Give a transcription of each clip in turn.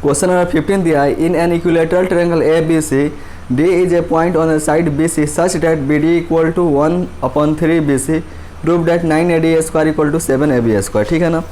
Question number 15 दिया है, in an equilateral triangle A B C D is a point on the side B C such that B D equal to 1/3 B C, prove that 9 A D square equal to 7 A B square. ठीक है ना।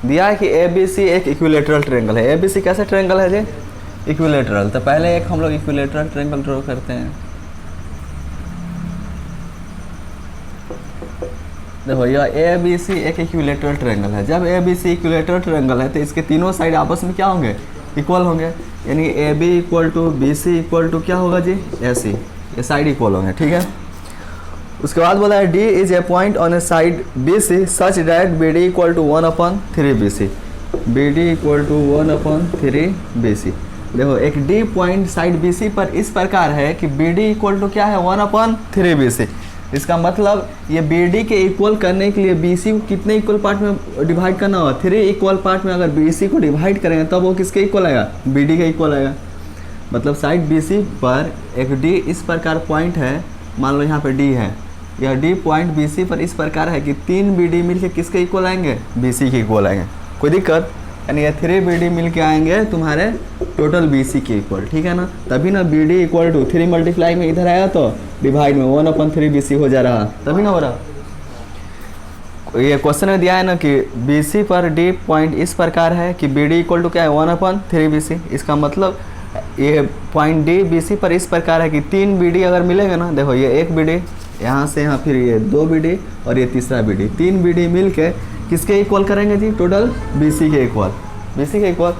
दिया है कि ए B सी एक equilateral triangle है। A B सी कैसा triangle है जी? इक्विलेटरल। तो पहले एक हम लोग इक्विलेटरल ट्रायंगल ड्रॉ करते हैं। देखो यह ए बी सी एक इक्विलेटरल ट्रायंगल है। जब A B C equilateral triangle है तो इसके तीनों साइड आपस में क्या होंगे? इक्वल होंगे। यानी A B equal to B C equal to क्या होगा जी? ए सी। ये साइड इक्वल होंगे। ठीक है। उसके बाद बोला है D is a point on a side B C such that B D equal to 1/3 B C, B D equal to 1/3 B C. देखो एक D point side B C पर इस प्रकार है कि बी डी इक्वल टू क्या है? 1/3 B सी। इसका मतलब ये बी डी के इक्वल करने के लिए बी सी को कितने इक्वल पार्ट में डिवाइड करना होगा? 3 इक्वल पार्ट में अगर बी सी को डिवाइड करेंगे तब वो किसके इक्वल आएगा? बी डी के इक्वल आएगा। मतलब साइड बी सी पर एक डी इस प्रकार पॉइंट है, मान लो यहाँ पे डी है, यह डी पॉइंट बी सी पर इस प्रकार है कि 3 बी डी मिल के किसके इक्वल आएंगे? बी सी के इक्वल आएंगे। कोई दिक्कत? यानी ये 3 बी डी मिल के आएंगे तुम्हारे टोटल बी सी के इक्वल। ठीक है ना। तभी ना B D equal to 3 multiply में इधर आया तो डिवाइड में 1/3 बी सी हो जा रहा, तभी ना हो रहा। ये क्वेश्चन में दिया है ना कि बी सी पर डी पॉइंट इस प्रकार है कि बी डी इक्वल टू क्या है? 1/3 बी सी। इसका मतलब ये पॉइंट डी बी सी पर इस प्रकार है कि 3 बी डी अगर मिलेंगे ना, देखो ये एक बी डी, यहाँ से यहाँ फिर ये 2 बी डी और ये तीसरा बी डी, 3 बी डी मिल के किसके इक्वल करेंगे जी? टोटल बी सी के इक्वल, बी सी के इक्वल।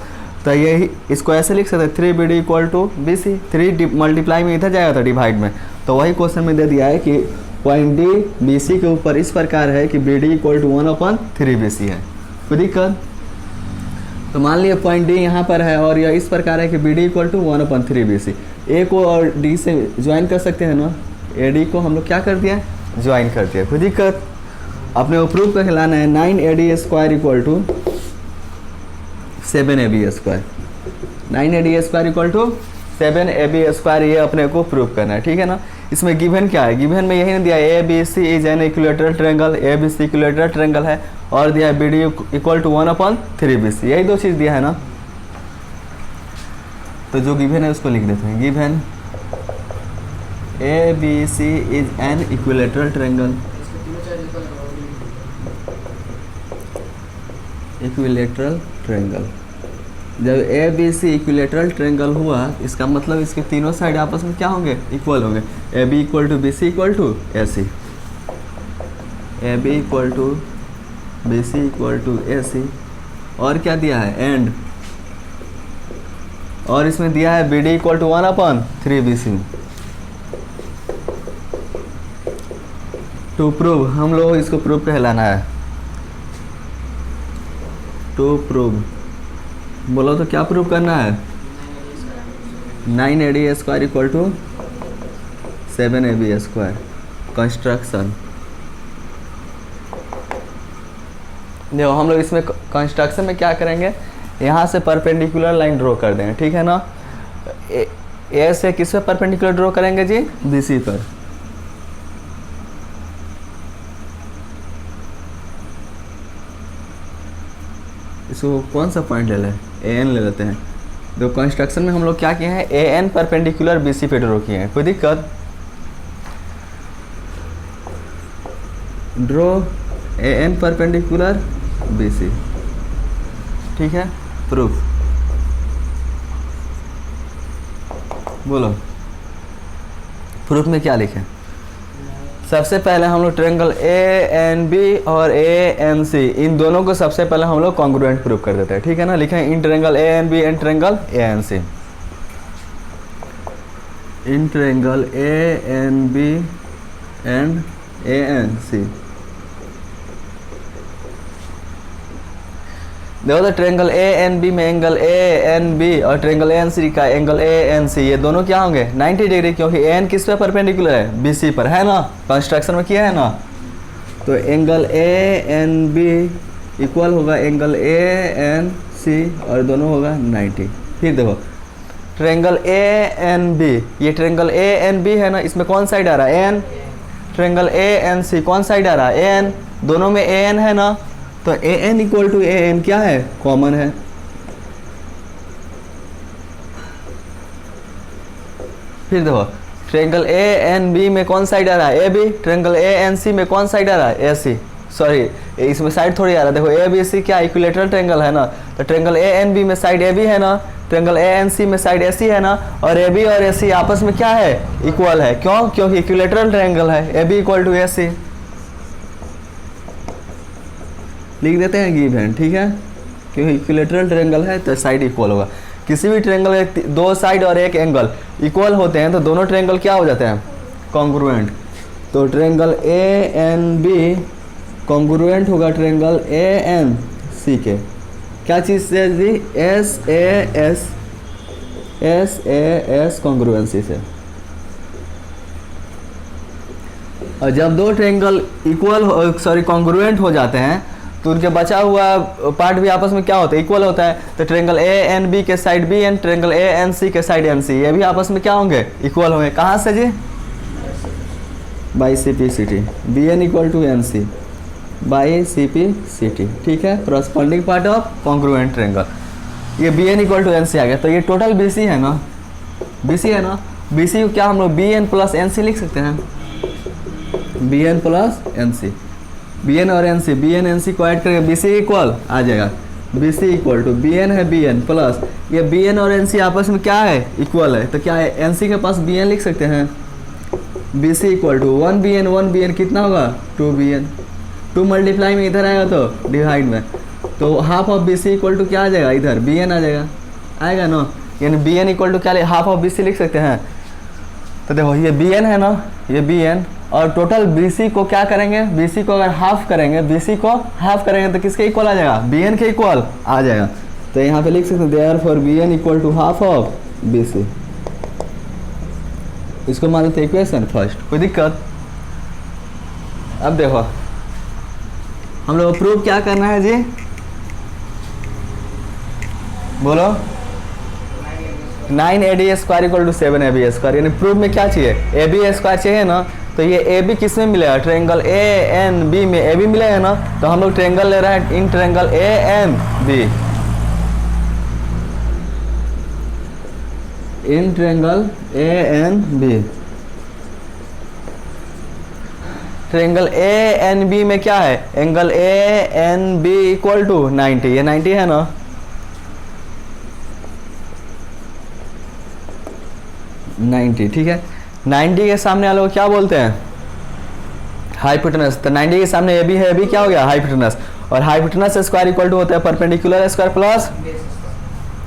तो यही इसको ऐसे लिख सकते हैं 3 B D equal to B C. 3 multiply में इधर जाएगा था डिवाइड में, तो वही क्वेश्चन में दे दिया है कि पॉइंट डी बी सी के ऊपर इस प्रकार है कि B D equal to 1/3 B C है। कोई दिक्कत? तो मान लिया पॉइंट डी यहाँ पर है और यह इस प्रकार है कि B D equal to 1/3 B C. A को और डी से ज्वाइन कर सकते हैं ना, ए डी को हम लोग क्या कर दिया? ज्वाइन कर दिया। कोई दिक्कत? अपने प्रूफ करके लाना है 9 A D square equal to 7 A B square, 9 A D square equal to 7 A B square, ये अपने को प्रूफ करना है। ठीक है ना। इसमें गिवन क्या है? गिवन में यही नहीं दिया A B C is an equilateral triangle, A B C equilateral triangle है, और दिया है B D equal to 1/3 B C. यही 2 चीज़ दिया है ना। तो जो गिवन है उसको लिख देते हैं। Given A B C is an equilateral triangle, equilateral triangle. जब A B C equilateral triangle हुआ, इसका मतलब इसके तीनों साइड आपस में क्या होंगे? इक्वल होंगे। A B equal to B C equal to A C, A B equal to B C equal to A C. और क्या दिया है? एंड। और इसमें दिया है B D equal to 1/3 B C. To prove, हम लोग इसको प्रूव कहलाना है। टू प्रूव बोलो तो क्या प्रूव करना है? 9 A D square equal to 7 A B square. Construction. देखो हम लोग इसमें कंस्ट्रक्शन में क्या करेंगे? यहाँ से परपेंडिकुलर लाइन ड्रॉ कर देंगे। ठीक है ना। ए से किस पे परपेंडिकुलर ड्रॉ करेंगे जी? बी सी पर। इसको कौन सा पॉइंट ले लें? ए एन ले लेते हैं। तो कंस्ट्रक्शन में हम लोग क्या किए हैं? A N perpendicular B C पे ड्रॉ किए हैं। कोई दिक्कत? Draw A N perpendicular B C. ठीक है। प्रूफ बोलो। प्रूफ में क्या लिखें? सबसे पहले हम लोग ट्रायंगल ए एन बी और ए एन सी, इन दोनों को सबसे पहले हम लोग कॉन्ग्रुएंट प्रूफ कर देते हैं। ठीक है ना। लिखें in triangle A N B and triangle A N C, in triangle A N B and A N C. देखो तो ट्रायंगल ए एन बी में एंगल ए एन बी और ट्रायंगल ए एन सी का angle A N सी, ये दोनों क्या होंगे? 90 degree, क्योंकि ए एन किस पे परपेंडिकुलर है? बी सी पर, है ना। कंस्ट्रक्शन में किया है ना। तो angle A N B equal होगा एंगल ए एन सी और दोनों होगा 90। फिर देखो ट्रायंगल ए एन बी, ये ट्रायंगल ए एन बी है ना, इसमें कौन साइड आ रहा है? N. Triangle A N C कौन साइड आ रहा है? एन। दोनों में ए एन है ना, तो A N equal to A N क्या है? कॉमन है। फिर देखो ट्रायंगल ए एन बी में कौन साइड आ रहा है, A B. Triangle A N C में कौन साइड आ रहा है, ए सी। सॉरी इसमें साइड थोड़ी आ रहा है, देखो ए बी सी क्या इक्विलेटरल ट्रायंगल है ना, तो ट्रायंगल ए एन बी में साइड ए बी है ना, ट्रायंगल ए एन सी में साइड ए सी है ना, और ए बी और ए सी आपस में क्या है, इक्वल है। क्यों, क्योंकि इक्विलेटरल ट्रायंगल है, A B equal to A सी। लिख देते हैं गिवन, ठीक है, क्योंकि इक्विलेटरल ट्रायंगल है तो साइड इक्वल होगा। किसी भी ट्रायंगल के दो साइड और एक एंगल इक्वल होते हैं तो दोनों ट्रायंगल क्या हो जाते हैं, कॉन्ग्रुएंट। तो triangle A N B congruent होगा ट्रायंगल ए एन सी के। क्या चीज़ से जी, एस ए एस कॉन्ग्रुएंसी से। और जब दो ट्रायंगल इक्वल कॉन्ग्रुएंट हो जाते हैं तो उनके बचा हुआ पार्ट भी आपस में क्या होता है, इक्वल होता है। तो ट्रायंगल ए एन बी के side B N, triangle A N C के साइड एन सी, ये भी आपस में क्या होंगे, इक्वल होंगे। कहाँ से जी, by C P C T, B N equal to N C by C P C T, ठीक है, corresponding part of congruent triangle. ये B N equal to N C आ गया, तो ये टोटल बी सी है ना, बी सी है ना, बी सी को क्या हम लोग B N plus N C लिख सकते हैं, B N plus N C, B N और N C, B N N C को ऐड करेंगे, बी सी इक्वल आ जाएगा, B C equal to B N है, बी एन प्लस ये बी एन और एन सी आपस में क्या है, इक्वल है, तो क्या है, एन सी के पास बी एन लिख सकते हैं, B C equal to 1 B N कितना होगा, 2 बी एन, 2 मल्टीप्लाई में इधर आएगा तो डिवाइड में, तो half of B C equal to क्या आ जाएगा, इधर बी एन आ जाएगा, आएगा ना, यानी बी एन इक्वल टू क्या, हाफ ऑफ बी सी लिख सकते हैं। तो देखो ये बी एन है ना, ये बी एन, और टोटल बी सी को क्या करेंगे, बी सी को अगर हाफ करेंगे, बी सी को हाफ करेंगे तो किसके इक्वल आ जाएगा, बी एन के इक्वल आ जाएगा। तो यहाँ पे लिख सकते हैं therefore B N equal to half of B C. इसको मान लेते इक्वेशन फर्स्ट, कोई दिक्कत। अब देखो हम लोग प्रूव क्या करना है जी, बोलो, 9 AD square equal to 7 AB square, यानी प्रूफ में क्या चाहिए, AB स्क्वायर चाहिए ना। तो ये AB किस में मिलेगा, ट्रायंगल ANB में AB मिलेगा ना, तो हम लोग ट्रायंगल ले रहे हैं in triangle ANB, in triangle ANB। Triangle ANB में क्या है, एंगल ANB इक्वल टू 90, ये 90 है ना, 90, ठीक है। 90 के सामने वाले को क्या बोलते हैं, हाइपोटेनस। तो 90 के सामने ए बी है, ए बी क्या हो गया, हाइपोटेनस, और हाइपोटेनस स्क्वायर इक्वल टू होता है परपेंडिकुलर स्क्वायर प्लस,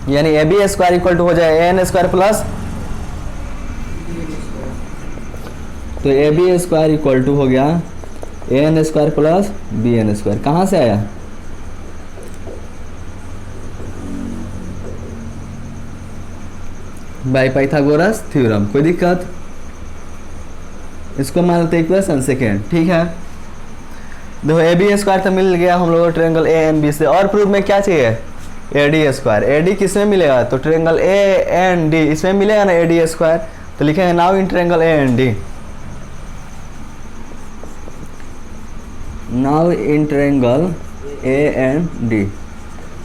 यानी A B square equal to हो जाए ए एन स्क्वायर प्लस, तो A B square equal to हो गया A N square plus B N square. कहाँ से आया, बाय पाइथागोरस थ्योरम, कोई दिक्कत। इसको मान लेते इक्वेशन सेकेंड, ठीक है। देखो ए बी स्क्वायर तो मिल गया हम लोग को ट्रायंगल ए एन बी से, और प्रूफ में क्या चाहिए, ए डी स्क्वायर। ए डी किस में मिलेगा, तो ट्रायंगल ए एन डी इसमें मिलेगा ना, ए डी स्क्वायर, तो लिखेंगे now in triangle A N D, now in triangle A N D.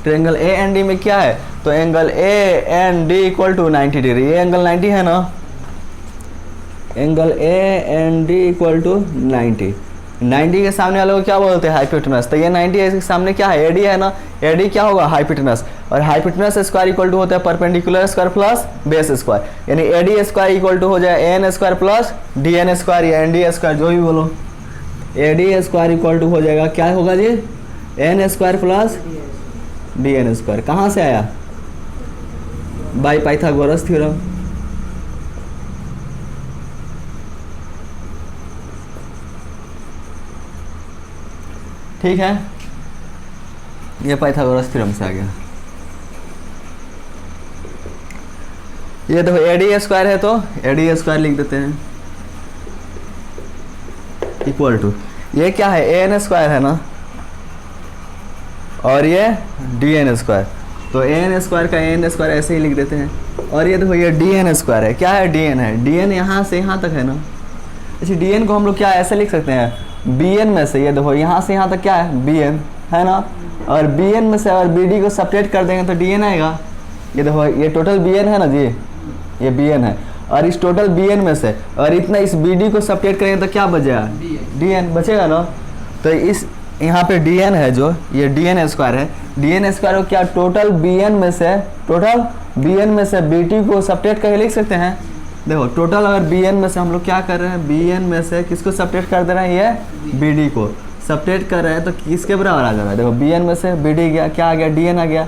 Triangle A N D में क्या है, तो angle A N D equal to 90 degree, ये एंगल 90 है ना, angle A N D equal to 90, 90 के सामने वाले को क्या बोलते हैं, हाइपोटेनस। तो ये 90 है, इसके सामने क्या है, एडी है ना, एडी क्या होगा, हाइपोटेनस, और हाइपोटेनस स्क्वायर इक्वल टू होता है perpendicular square plus base square, यानी एडी स्क्वायर इक्वल टू हो जाए A N square plus D N square या एन डी स्क्वायर, जो भी बोलो, एडी स्क्वायर इक्वल टू हो जाएगा क्या होगा जी, N square plus D N square. कहाँ से आया, बाय पाइथागोरस थ्योरम। ठीक है, ये पाइथागोरस थ्योरम से आ गया। ये देखो एडी स्क्वायर है तो एडी स्क्वायर लिख देते हैं इक्वल टू, ये क्या है, ए एन स्क्वायर है ना, और ये डी एन स्क्वायर, तो ए एन स्क्वायर का ए एन स्क्वायर ऐसे ही लिख देते हैं। और ये देखो ये डी एन स्क्वायर है, क्या है, डी एन है, डी एन यहाँ से यहाँ तक है ना। अच्छा डी एन को हम लोग क्या ऐसे लिख सकते हैं, बी एन में से, ये देखो यहाँ से यहाँ तक क्या है, बी एन है ना, और बी एन में से अगर बी डी को सेपरेट कर देंगे तो डी एन आएगा। ये देखो ये टोटल बी एन है ना जी, ये बी एन है, और इस टोटल बी एन में से और इतना इस बी डी को सब्ट्रैक्ट करेंगे तो क्या बचेगा, डी एन बचेगा ना। तो इस यहाँ पे डी एन है जो ये डी एन स्क्वायर है, डी एन स्क्वायर को क्या टोटल बी एन में से बी टी को सब्ट्रैक्ट करके लिख सकते हैं। देखो टोटल अगर बी एन में से हम लोग क्या कर रहे हैं, बी एन में से किसको सब्ट्रैक्ट कर दे रहे हैं, ये बी डी को सब्ट्रैक्ट कर रहे हैं तो किसके बराबर आ जा रहा है। देखो बी एन में से बी डी गया, क्या आ गया, डी एन आ गया।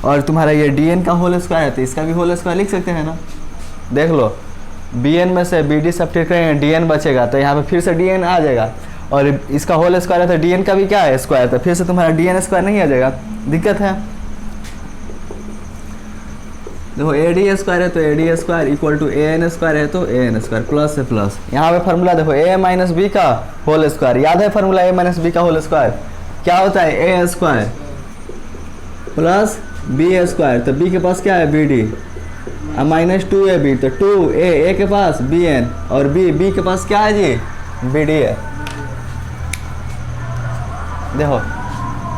और तुम्हारा ये डी एन का होल स्क्वायर है तो इसका भी होल स्क्वायर लिख सकते हैं ना। देख लो बी एन में से बी डी सब्ट्रैक्ट करेंगे, डी एन बचेगा तो यहाँ पे फिर से डी एन आ जाएगा और इसका होल स्क्वायर है तो डी एन का भी क्या है, स्क्वायर, तो फिर से तुम्हारा डी एन स्क्वायर नहीं आ जाएगा, दिक्कत है। देखो ए डी स्क्वायर है तो A D square equal to A N square है तो ए एन स्क्वायर प्लस से प्लस। यहाँ पे फार्मूला देखो ए माइनस बी का होल स्क्वायर, याद है फार्मूला ए माइनस बी का होल स्क्वायर क्या होता है, A square plus B square, तो बी के पास क्या है B D minus two A B, तो टू ए के पास बी एन और बी के पास क्या है जी, बी डी है। देखो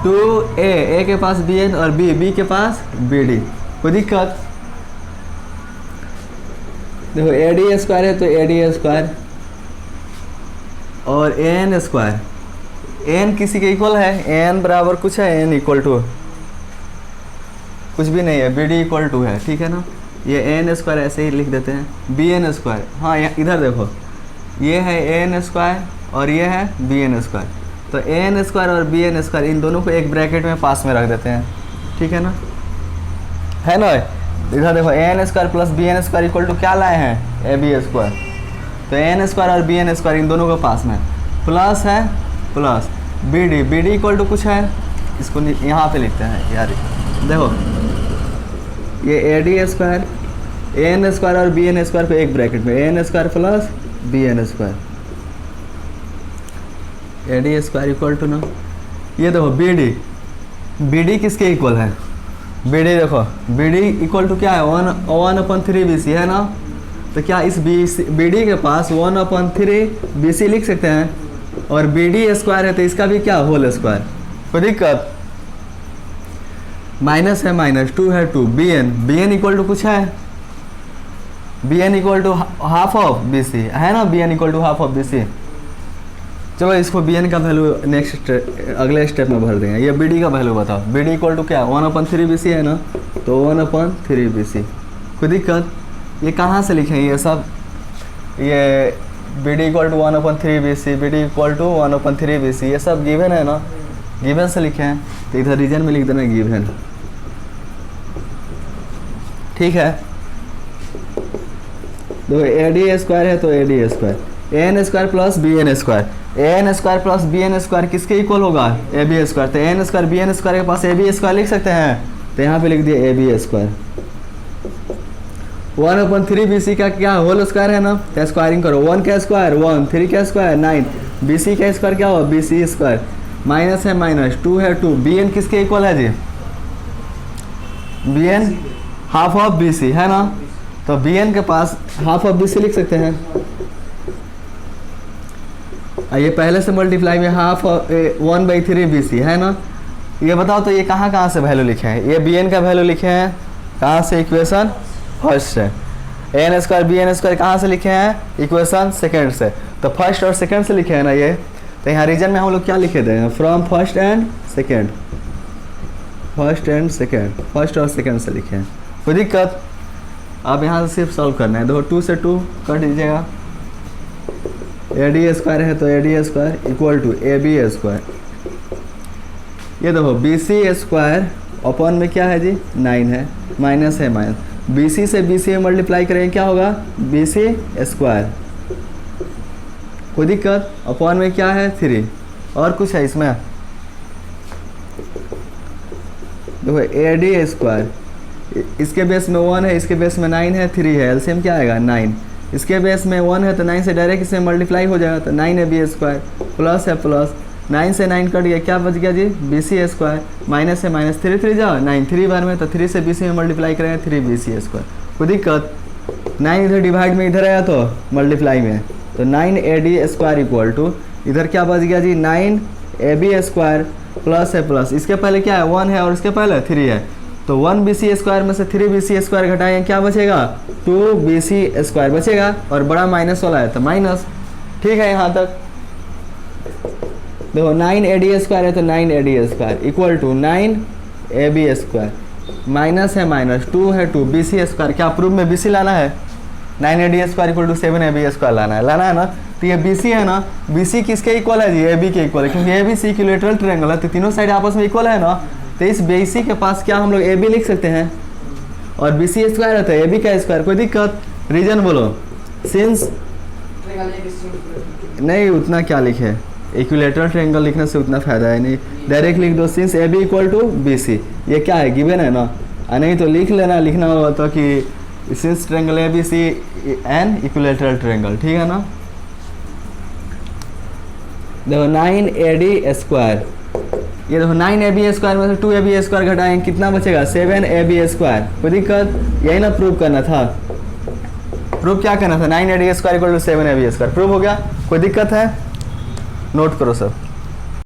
टू ए के पास बी एन और बी के पास बी डी, कोई दिक्कत। देखो ए डी स्क्वायर है तो ए डी स्क्वायर और ए एन स्क्वायर, एन किसी के इक्वल है, एन बराबर कुछ है, एन इक्वल टू कुछ भी नहीं है, बी डी इक्वल टू है, ठीक है ना। ये एन स्क्वायर ऐसे ही लिख देते हैं, बी एन स्क्वायर, हाँ इधर देखो ये है ए एन स्क्वायर और ये है बी एन स्क्वायर, तो ए एन स्क्वायर और बी एन स्क्वायर इन दोनों को एक ब्रैकेट में पास में रख देते हैं, ठीक है ना, है ना। इधर देखो A N square plus B N square equal to क्या लाए हैं, ए बी स्क्वायर, तो ए एन स्क्वायर और बी एन स्क्वायर इन दोनों को पास में प्लस है plus B D equal to कुछ है, इसको यहाँ पे लिखते हैं यार। देखो ये A D square A N square और बी एन स्क्वायर को एक ब्रैकेट में, A N square plus B N square, A D square equal to ना, ये देखो बी डी किसके इक्वल है, बी डी देखो बी डी इक्वल टू क्या है, 1/3 बी सी है ना, तो क्या इस बी डी के पास 1/3 बी सी लिख सकते हैं और बी डी स्क्वायर है तो इसका भी क्या होल स्क्वायर, कोई दिक्कत। माइनस है माइनस, टू है two, B N equal to कुछ है, B N equal to half of B C है ना, B N equal to half of B C. चलो इसको बी एन का वैल्यू नेक्स्ट अगले स्टेप में भर देंगे। ये बी डी का वैल्यू बताओ, बी डी इक्वल टू क्या 1/3 बी सी है ना, तो 1/3 बी सी, कोई दिक्कत। ये कहाँ से लिखें ये सब, ये B D equal to 1/3 B C, B D equal to 1/3 B C, ये सब गिवन है ना, गिवन से लिखे हैं तो इधर रीजन में लिख देना गिवन, ठीक है। देखो ए डी स्क्वायर है तो A D square, A N square plus B N square, A N square plus B N square किसके इक्वल होगा, ए बी स्क्वायर, तो A N square B N square के पास ए बी स्क्वायर लिख सकते हैं, तो यहाँ पे लिख दिए A B square. 1/3 B C का क्या होल स्क्वायर है ना, तो स्क्वायरिंग करो, 1 का स्क्वायर 1, 3 का स्क्वायर 9, बी सी का स्क्वायर क्या होगा, बी सी स्क्वायर, माइनस है माइनस, 2 है 2, बी एन किसके इक्वल है जी, B N half of B C है ना, तो बी एन के पास हाफ ऑफ बी सी लिख सकते हैं। ये पहले से मल्टीप्लाई में हाफ 1/3 बी सी है ना। ये बताओ तो ये कहाँ से वैल्यू लिखे हैं, ये बी एन का वैल्यू लिखे हैं कहाँ से, इक्वेशन फर्स्ट से। A N square B N square कहाँ से लिखे हैं, इक्वेशन सेकेंड से, तो फर्स्ट और सेकेंड से लिखे हैं ना ये, तो यहाँ रीजन में हम लोग क्या लिखे थे, from first and second, first और सेकेंड से लिखे हैं, कोई दिक्कत। अब यहाँ से सिर्फ सॉल्व करना है, देखो 2 से 2 कट दीजिएगा, ए डी स्क्वायर है तो A D square equal to A B square, ये देखो बी सी स्क्वायर अपॉन में क्या है जी 9 है, माइनस है माइनस, बी सी से बी सी में मल्टीप्लाई करेंगे क्या होगा, बी सी स्क्वायर, कोई दिक्कत। अपॉन में क्या है 3, और कुछ है इसमें, देखो ए डी स्क्वायर, इसके बेस में 1 है, इसके बेस में 9 है, 3 है, एलसीएम क्या आएगा 9, इसके बेस में 1 है तो 9 से डायरेक्ट इसमें मल्टीप्लाई हो जाएगा, तो 9 है बी स्क्वायर, प्लस है प्लस, 9 से 9 कट गया, क्या बच गया जी बी सी स्क्वायर, माइनस है माइनस, 3 जाओ 9, 3 बार में, तो 3 से बी सी में मल्टीप्लाई करेंगे 3 बी सी स्क्वायर, कोई दिक्कत। 9 इधर डिवाइड में इधर आया तो मल्टीप्लाई में, तो 9 A D square equal to, इधर क्या बच गया जी 9 ए बी स्क्वायर प्लस है प्लस, इसके पहले क्या है 1 है और इसके पहले 3 है, तो 1BC स्क्वायर में से 3BC स्क्वायर घटाएं क्या बचेगा, 2BC स्क्वायर बचेगा, और बड़ा माइनस वाला है तो माइनस। ठीक है, यहाँ तक देखो 9AD स्क्वायर है तो 9AD square equal to 9AB square, minus है माइनस, 2 है 2BC स्क्वायर। क्या प्रूफ में BC लाना है, 9AD square equal to 7AB square लाना है ना। तो ये BC है ना, BC किसके इक्वल है जी, AB के इक्वल है, क्योंकि ABC इक्विलेटरल ट्रायंगल है तो तीनों साइड आपस में इक्वल है ना। तो इस BC के पास क्या हम लोग AB लिख सकते हैं, और BC स्क्वायर है तो AB का स्क्वायर। कोई दिक्कत, रीजन बोलो। सिंस नहीं, उतना क्या लिखे, इक्विलेटरल ट्रायंगल लिखने से उतना फायदा है नहीं, डायरेक्ट लिख दो since AB equal to BC। ये क्या है, गिवन है ना, नहीं तो लिख लेना, लिखना होगा तो कि since triangle ABC N equilateral triangle. ठीक है ना। देखो 9AD स्क्वायर, ये देखो 9AB स्क्वायर में से 2AB स्क्वायर घटाएं कितना बचेगा, 7AB स्क्वायर। कोई दिक्कत, यही ना प्रूव करना था, प्रूव क्या करना था, 9AD square equal to 7AB square. Prove हो गया, कोई दिक्कत है, नोट करो सब।